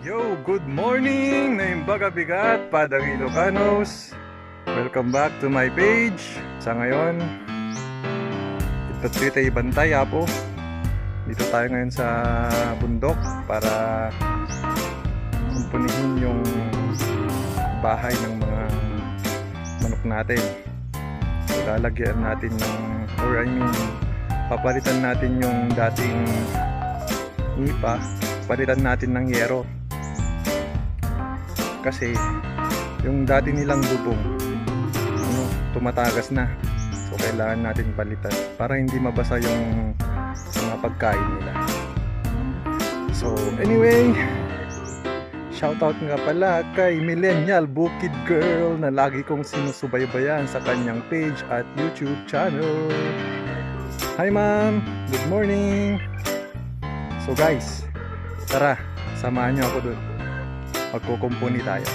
Yo, good morning! Naimbag bigat, padang IlocaKnows. Welcome back to my page. Sa ngayon, ito tayo bantay po. Dito tayo ngayon sa bundok para kumpunihin yung bahay ng mga manok natin. Lalagyan natin ng, papalitan natin yung dating nipa, palitan natin ng yero. Kasi yung dati nilang bubong tumatagas na, so kailangan natin palitan para hindi mabasa yung mga pagkain nila. So anyway, shoutout nga pala kay Millennial Bukid Girl na lagi kong sinusubaybayan sa kanyang page at YouTube channel. Hi ma'am, good morning. So guys, tara, samahan nyo ako dun. Magkukumpuni tayo.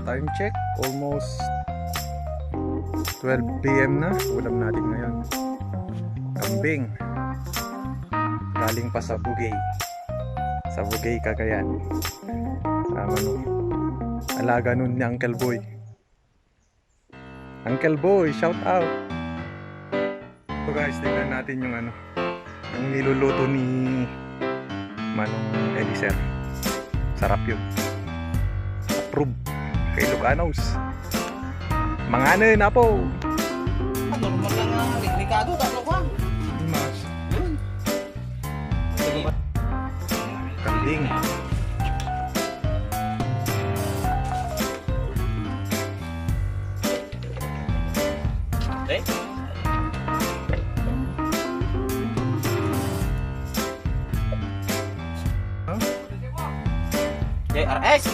Time check, almost 12 PM na. Ulam natin ngayon kambing, galing pa sa Bugay, Cagayan. Alaga nun ni Uncle Boy. Uncle Boy, shout out. So guys, tingnan natin yung yung niluluto ni Manong Eliser. Sarap yun, approve kay IlocaKnows. Mga na po. Normal lang nga, Ricardo, tatlo ka. Mas. Kambing. Eh? Huh? JRS!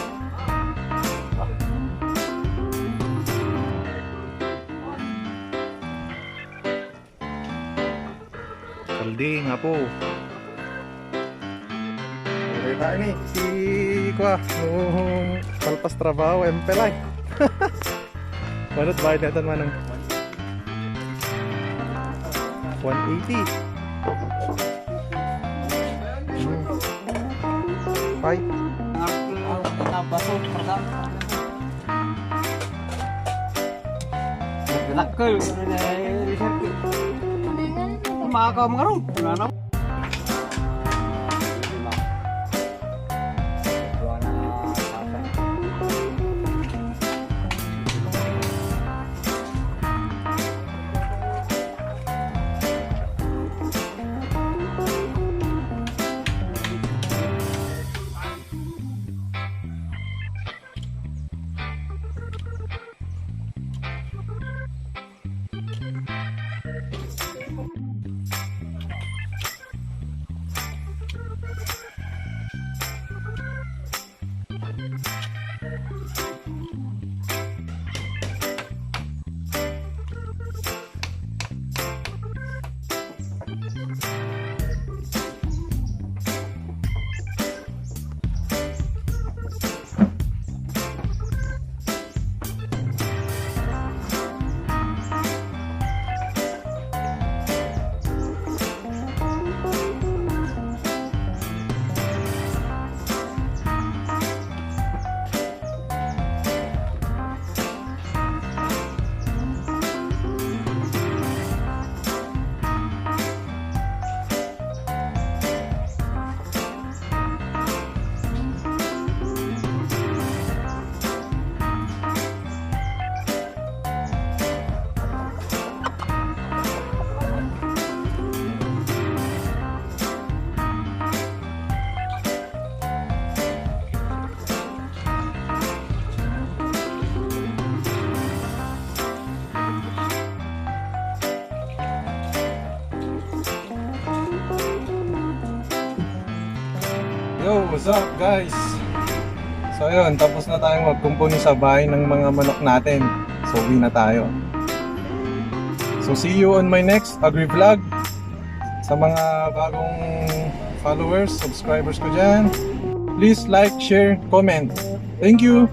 Kalding nga po. Okay tayo ni si Kwa palpas trabaho empelay. Manot bayad natin manong 180. Bye. Baso, perdam. Nagdalakal. Mga ka mga ron. Yo, what's up guys? So ayun, tapos na tayong magkumpuni sa bahay ng mga manok natin. So uwi na tayo. So see you on my next Agri vlog. Sa mga bagong followers, subscribers ko dyan, please like, share, comment. Thank you!